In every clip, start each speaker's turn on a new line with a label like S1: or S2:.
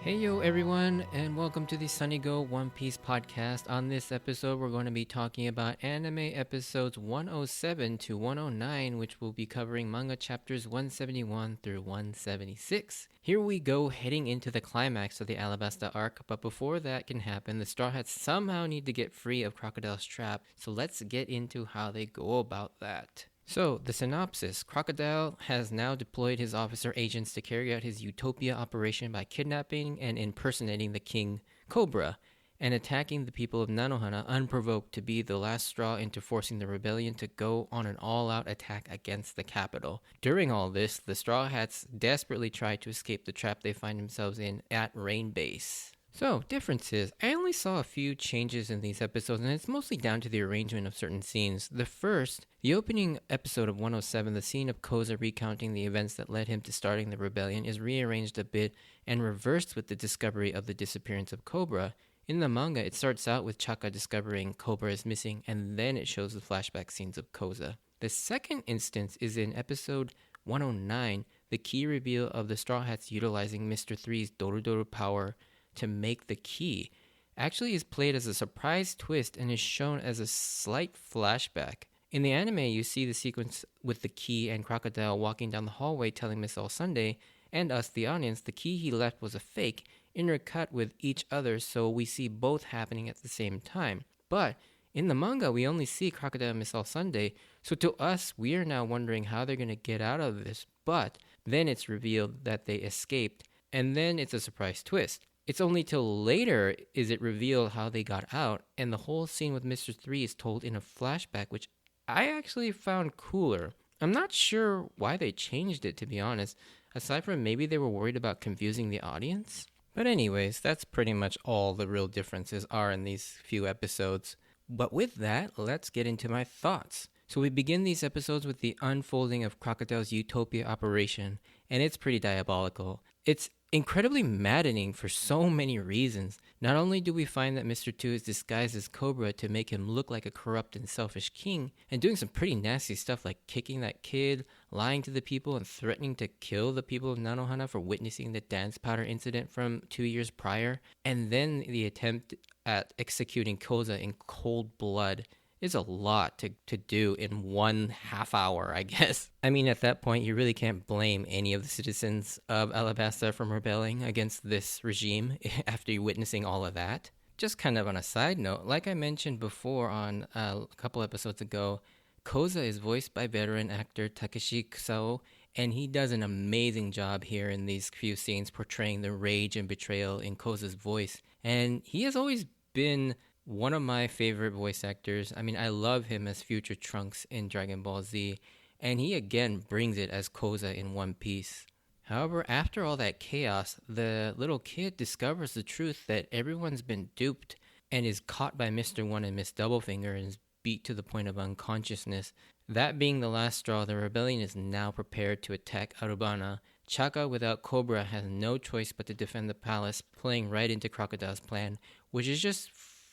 S1: Hey yo everyone, and welcome to the Sunny Go One Piece podcast. On this episode, we're going to be talking about anime episodes 107 to 109, which will be covering manga chapters 171 through 176. Here we go, heading into the climax of the Alabasta arc, but before that can happen, the Straw Hats somehow need to get free of Crocodile's trap, so let's get into how they go about that. So, the synopsis. Crocodile has now deployed his officer agents to carry out his Utopia Operation by kidnapping and impersonating the King Cobra and attacking the people of Nanohana unprovoked to be the last straw into forcing the rebellion to go on an all-out attack against the capital. During all this, the Straw Hats desperately try to escape the trap they find themselves in at Rain Base. So, differences. I only saw a few changes in these episodes, and it's mostly down to the arrangement of certain scenes. The first, the opening episode of 107, the scene of Koza recounting the events that led him to starting the rebellion, is rearranged a bit and reversed with the discovery of the disappearance of Cobra. In the manga, it starts out with Chaka discovering Cobra is missing, and then it shows the flashback scenes of Koza. The second instance is in episode 109, the key reveal of the Straw Hats utilizing Mr. Three's Doru power to make the key actually is played as a surprise twist and is shown as a slight flashback. In the anime, you see the sequence with the key and Crocodile walking down the hallway telling Miss All Sunday and us, the audience, the key he left was a fake, intercut with each other, so we see both happening at the same time. But in the manga, we only see Crocodile and Miss All Sunday, so to us, we are now wondering how they're going to get out of this. But then it's revealed that they escaped, and then it's a surprise twist. It's only till later is it revealed how they got out, and the whole scene with Mr. 3 is told in a flashback, which I actually found cooler. I'm not sure why they changed it, to be honest, aside from maybe they were worried about confusing the audience. But anyways, that's pretty much all the real differences are in these few episodes. But with that, let's get into my thoughts. So we begin these episodes with the unfolding of Crocodile's Utopia Operation, and it's pretty diabolical. It's incredibly maddening for so many reasons. Not only do we find that Mr. 2 is disguised as Cobra to make him look like a corrupt and selfish king, and doing some pretty nasty stuff like kicking that kid, lying to the people, and threatening to kill the people of Nanohana for witnessing the dance powder incident from 2 years prior, and then the attempt at executing Koza in cold blood. Is a lot to do in 1.5 hour, I guess. I mean, at that point, you really can't blame any of the citizens of Alabasta from rebelling against this regime after witnessing all of that. Just kind of on a side note, like I mentioned before on a couple episodes ago, Koza is voiced by veteran actor Takeshi Kusao, and he does an amazing job here in these few scenes portraying the rage and betrayal in Koza's voice. And he has always been one of my favorite voice actors. I mean, I love him as Future Trunks in Dragon Ball Z, and he again brings it as Koza in One Piece. However, after all that chaos, the little kid discovers the truth that everyone's been duped and is caught by Mr. One and Miss Doublefinger and is beat to the point of unconsciousness. That being the last straw, the rebellion is now prepared to attack Arubana. Chaka, without Cobra, has no choice but to defend the palace, playing right into Crocodile's plan, which is just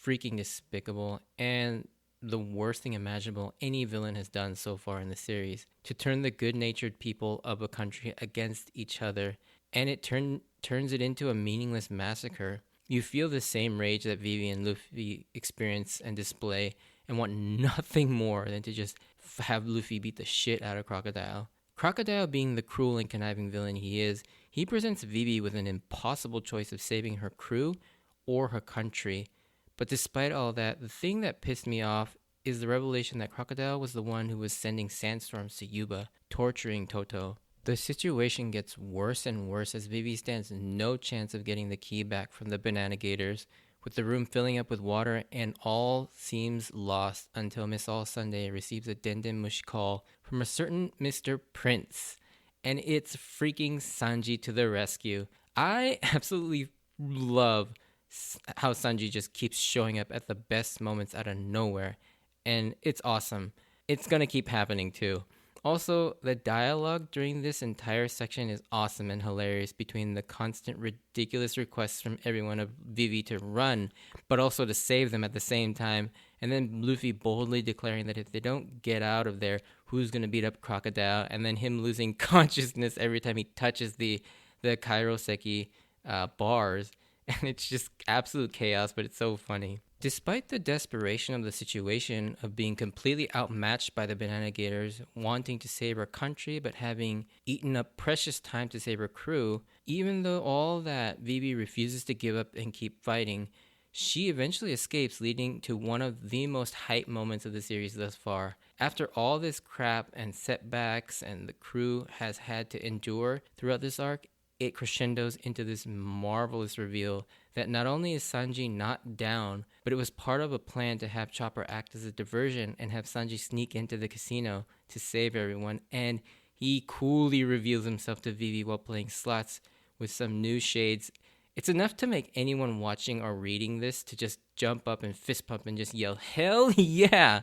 S1: freaking despicable and the worst thing imaginable any villain has done so far in the series, to turn the good-natured people of a country against each other, and it turns it into a meaningless massacre. You feel the same rage that Vivi and Luffy experience and display and want nothing more than to just have Luffy beat the shit out of Crocodile. Crocodile being the cruel and conniving villain he is, he presents Vivi with an impossible choice of saving her crew or her country. But despite all that, the thing that pissed me off is the revelation that Crocodile was the one who was sending sandstorms to Yuba, torturing Toto. The situation gets worse and worse as Vivi stands no chance of getting the key back from the Banana Gators, with the room filling up with water, and all seems lost until Miss All Sunday receives a Dendemushi call from a certain Mr. Prince. And it's freaking Sanji to the rescue. I absolutely love how Sanji just keeps showing up at the best moments out of nowhere, and it's awesome. It's gonna keep happening too. Also, the dialogue during this entire section is awesome and hilarious, between the constant ridiculous requests from everyone of Vivi to run, but also to save them at the same time, and then Luffy boldly declaring that if they don't get out of there, who's gonna beat up Crocodile, and then him losing consciousness every time he touches the Kairoseki. bars, and it's just absolute chaos, but it's so funny. Despite the desperation of the situation of being completely outmatched by the Banana Gators, wanting to save her country but having eaten up precious time to save her crew, even though all that, Vivi refuses to give up and keep fighting. She eventually escapes, leading to one of the most hype moments of the series thus far. After all this crap and setbacks and the crew has had to endure throughout this arc, it crescendos into this marvelous reveal that not only is Sanji not down, but it was part of a plan to have Chopper act as a diversion and have Sanji sneak into the casino to save everyone, and he coolly reveals himself to Vivi while playing slots with some new shades. It's enough to make anyone watching or reading this to just jump up and fist pump and just yell, "Hell yeah!"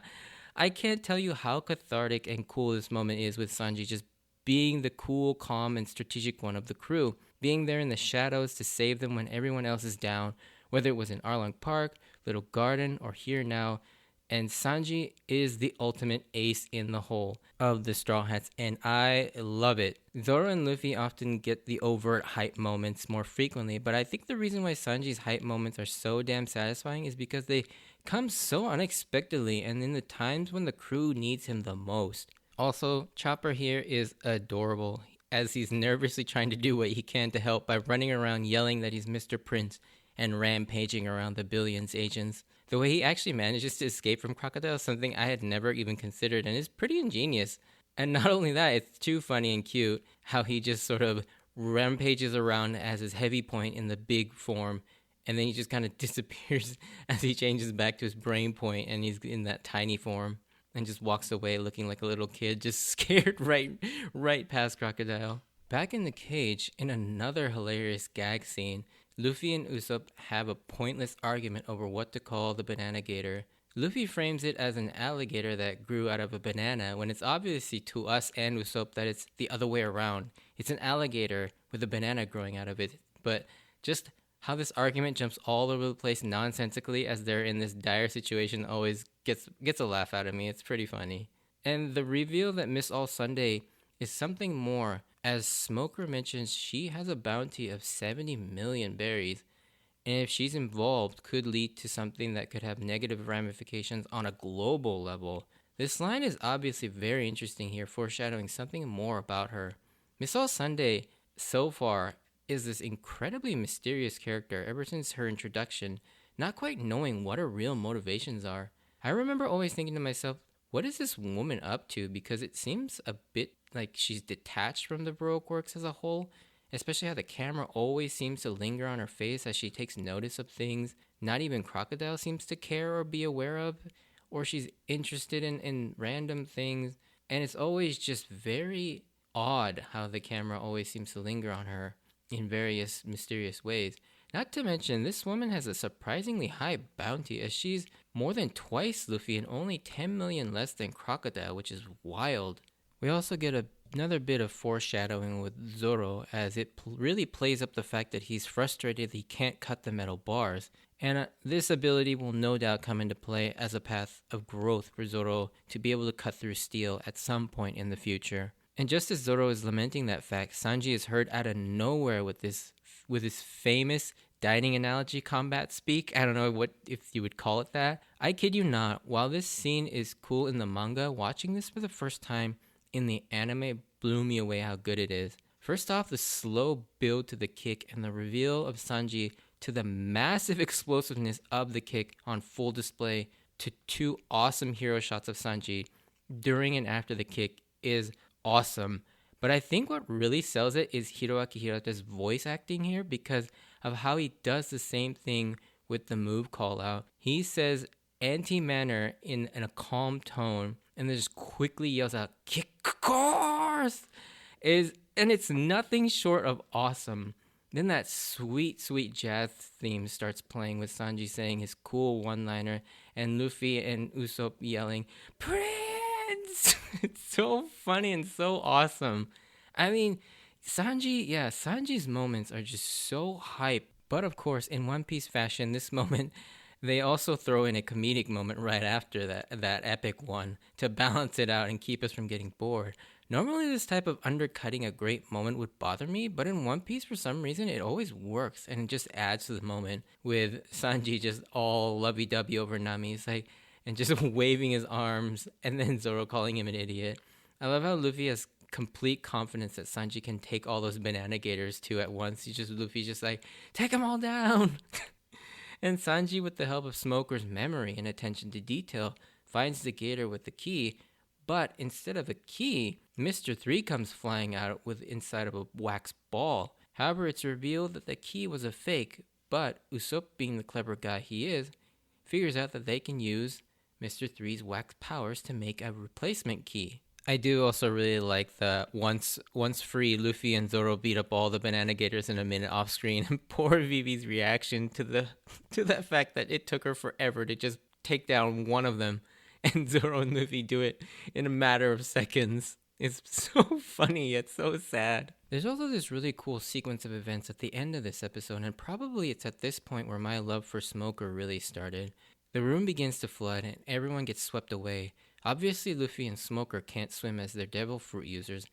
S1: I can't tell you how cathartic and cool this moment is with Sanji just being the cool, calm, and strategic one of the crew, being there in the shadows to save them when everyone else is down, whether it was in Arlong Park, Little Garden, or here now. And Sanji is the ultimate ace in the hole of the Straw Hats, and I love it. Zoro and Luffy often get the overt hype moments more frequently, but I think the reason why Sanji's hype moments are so damn satisfying is because they come so unexpectedly and in the times when the crew needs him the most. Also, Chopper here is adorable, as he's nervously trying to do what he can to help by running around yelling that he's Mr. Prince and rampaging around the Billions agents. The way he actually manages to escape from Crocodile is something I had never even considered and is pretty ingenious. And not only that, it's too funny and cute how he just sort of rampages around as his heavy point in the big form, and then he just kind of disappears as he changes back to his brain point and he's in that tiny form. And just walks away looking like a little kid, just scared right past Crocodile. Back in the cage, in another hilarious gag scene, Luffy and Usopp have a pointless argument over what to call the banana gator. Luffy frames it as an alligator that grew out of a banana, when it's obviously to us and Usopp that it's the other way around. It's an alligator with a banana growing out of it. But just how this argument jumps all over the place nonsensically as they're in this dire situation always gets a laugh out of me. It's pretty funny. And the reveal that Miss All Sunday is something more, as Smoker mentions she has a bounty of 70 million berries, and if she's involved could lead to something that could have negative ramifications on a global level. This line is obviously very interesting here, foreshadowing something more about her. Miss All Sunday, so far, is this incredibly mysterious character ever since her introduction, not quite knowing what her real motivations are. I remember always thinking to myself, what is this woman up to? Because it seems a bit like she's detached from the Baroque works as a whole, especially how the camera always seems to linger on her face as she takes notice of things not even Crocodile seems to care or be aware of, or she's interested in random things, and it's always just very odd how the camera always seems to linger on her in various mysterious ways. Not to mention, this woman has a surprisingly high bounty, as she's more than twice Luffy and only 10 million less than Crocodile, which is wild. We also get another bit of foreshadowing with Zoro, as it really plays up the fact that he's frustrated he can't cut the metal bars. And this ability will no doubt come into play as a path of growth for Zoro to be able to cut through steel at some point in the future. And just as Zoro is lamenting that fact, Sanji is heard out of nowhere with his famous dining analogy combat speak. I don't know what if you would call it that. I kid you not, while this scene is cool in the manga, watching this for the first time in the anime blew me away how good it is. First off, the slow build to the kick and the reveal of Sanji to the massive explosiveness of the kick on full display to two awesome hero shots of Sanji during and after the kick is awesome. But I think what really sells it is Hiroaki Hirata's voice acting here, because of how he does the same thing with the move call out. He says anti-manner in a calm tone and then just quickly yells out, "Kick course!" And it's nothing short of awesome. Then that sweet, sweet jazz theme starts playing with Sanji saying his cool one-liner and Luffy and Usopp yelling, "Prince!" It's so funny and so awesome. I mean, Sanji's moments are just so hype. But of course, in One Piece fashion, this moment, they also throw in a comedic moment right after that epic one to balance it out and keep us from getting bored. Normally, this type of undercutting a great moment would bother me, but in One Piece, for some reason, it always works and it just adds to the moment with Sanji just all lovey dovey over Nami. It's like, and just waving his arms, and then Zoro calling him an idiot. I love how Luffy has complete confidence that Sanji can take all those banana gators too at once. Luffy's just like, take them all down. And Sanji, with the help of Smoker's memory and attention to detail, finds the gator with the key. But instead of a key, Mr. 3 comes flying out with inside of a wax ball. However, it's revealed that the key was a fake, but Usopp, being the clever guy he is, figures out that they can use Mr. 3's wax powers to make a replacement key. I do also really like the once free, Luffy and Zoro beat up all the banana gators in a minute off screen, and poor Vivi's reaction to that fact that it took her forever to just take down one of them, and Zoro and Luffy do it in a matter of seconds. It's so funny yet so sad. There's also this really cool sequence of events at the end of this episode, and probably it's at this point where my love for Smoker really started. The room begins to flood and everyone gets swept away. Obviously, Luffy and Smoker can't swim as they're devil fruit users.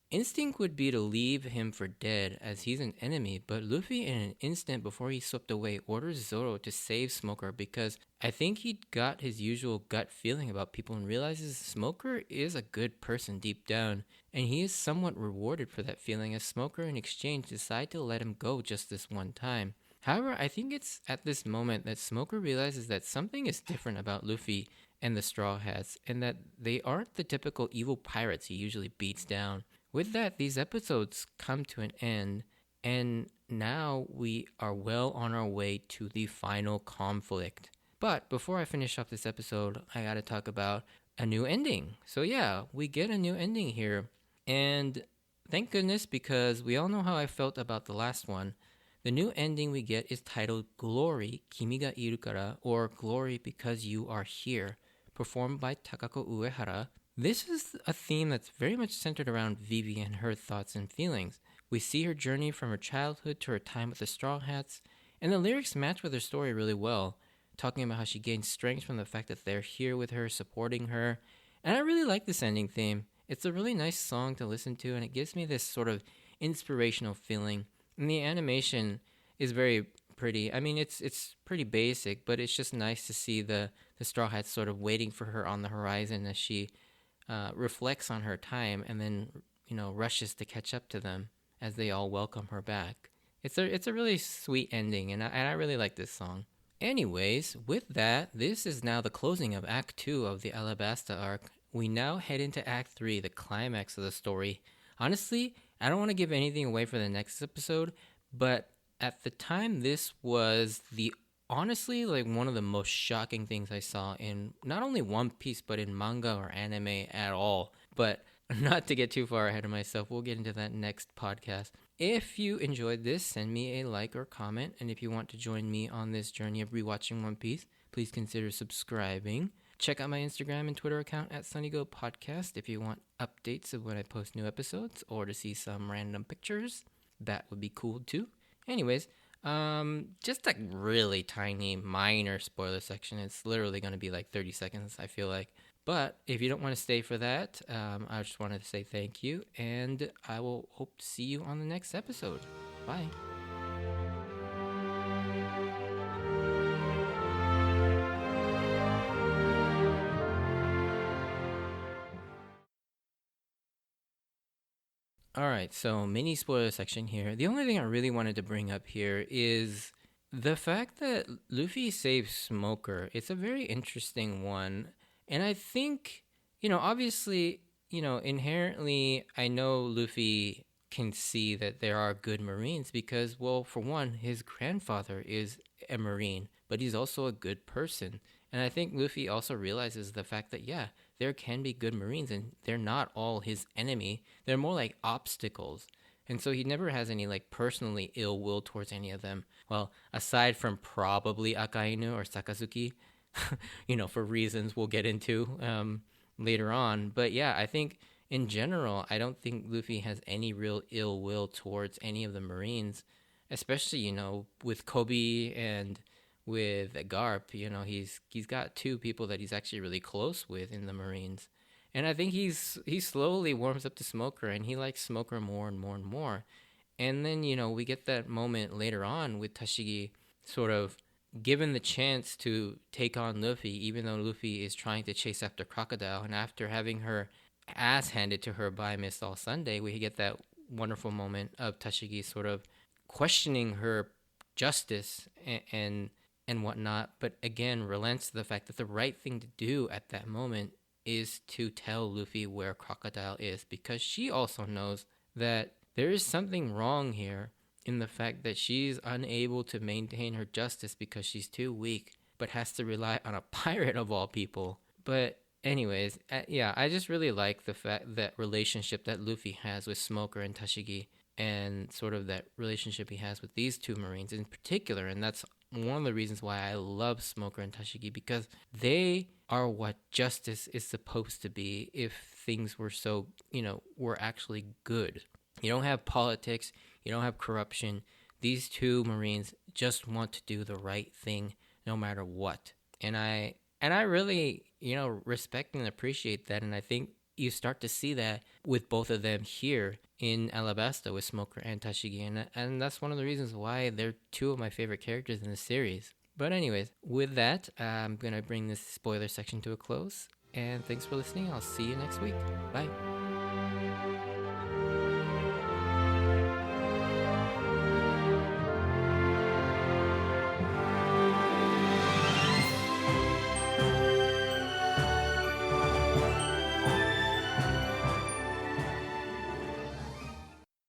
S1: Instinct would be to leave him for dead as he's an enemy, but Luffy, in an instant before he's swept away, orders Zoro to save Smoker because I think he got his usual gut feeling about people and realizes Smoker is a good person deep down, and he is somewhat rewarded for that feeling as Smoker in exchange decide to let him go just this one time. However, I think it's at this moment that Smoker realizes that something is different about Luffy and the Straw Hats, and that they aren't the typical evil pirates he usually beats down. With that, these episodes come to an end, and now we are well on our way to the final conflict. But before I finish off this episode, I gotta talk about a new ending. So yeah, we get a new ending here, and thank goodness, because we all know how I felt about the last one. The new ending we get is titled Glory, Kimi ga iru kara, or Glory Because You Are Here, performed by Takako Uehara. This is a theme that's very much centered around Vivi and her thoughts and feelings. We see her journey from her childhood to her time with the Straw Hats, and the lyrics match with her story really well, talking about how she gains strength from the fact that they're here with her, supporting her. And I really like this ending theme. It's a really nice song to listen to, and it gives me this sort of inspirational feeling. And the animation is very pretty. I mean, it's pretty basic, but it's just nice to see the Straw Hats sort of waiting for her on the horizon as she reflects on her time and then, rushes to catch up to them as they all welcome her back. It's a really sweet ending, and I really like this song. Anyways, with that, this is now the closing of Act 2 of the Alabasta arc. We now head into Act 3, the climax of the story. Honestly, I don't want to give anything away for the next episode, but at the time, this was honestly one of the most shocking things I saw in not only One Piece, but in manga or anime at all. But not to get too far ahead of myself, we'll get into that next podcast. If you enjoyed this, send me a like or comment, and if you want to join me on this journey of rewatching One Piece, please consider subscribing. Check out my Instagram and Twitter account at SunnyGo Podcast if you want updates of when I post new episodes or to see some random pictures. That would be cool too. Anyways, just a really tiny, minor spoiler section. It's literally going to be like 30 seconds, I feel like. But if you don't want to stay for that, I just wanted to say thank you, and I will hope to see you on the next episode. Bye. Alright, so mini spoiler section here. The only thing I really wanted to bring up here is the fact that Luffy saves Smoker. It's a very interesting one. And I think, obviously, inherently, I know Luffy can see that there are good Marines because, well, for one, his grandfather is a Marine, but he's also a good person. And I think Luffy also realizes the fact that, yeah, there can be good Marines and they're not all his enemy. They're more like obstacles. And so he never has any personally ill will towards any of them. Well, aside from probably Akainu or Sakazuki, for reasons we'll get into later on. But yeah, I think in general, I don't think Luffy has any real ill will towards any of the Marines, especially, with Kobe and with Garp. He's got two people that he's actually really close with in the Marines. And I think he slowly warms up to Smoker, and he likes Smoker more and more and more. And then, we get that moment later on with Tashigi sort of given the chance to take on Luffy, even though Luffy is trying to chase after Crocodile. And after having her ass handed to her by Miss All Sunday, we get that wonderful moment of Tashigi sort of questioning her justice and whatnot, but again relents to the fact that the right thing to do at that moment is to tell Luffy where Crocodile is, because she also knows that there is something wrong here in the fact that she's unable to maintain her justice because she's too weak, but has to rely on a pirate of all people. But anyways, yeah, I just really like the fact that relationship that Luffy has with Smoker and Tashigi, and sort of that relationship he has with these two Marines in particular. And that's one of the reasons why I love Smoker and Tashigi, because they are what justice is supposed to be if things were so, were actually good. You don't have politics, you don't have corruption. These two Marines just want to do the right thing no matter what. And I really, respect and appreciate that. And I think you start to see that with both of them here in Alabasta with Smoker and Tashigi. And that's one of the reasons why they're two of my favorite characters in the series. But anyways, with that, I'm going to bring this spoiler section to a close. And thanks for listening. I'll see you next week. Bye.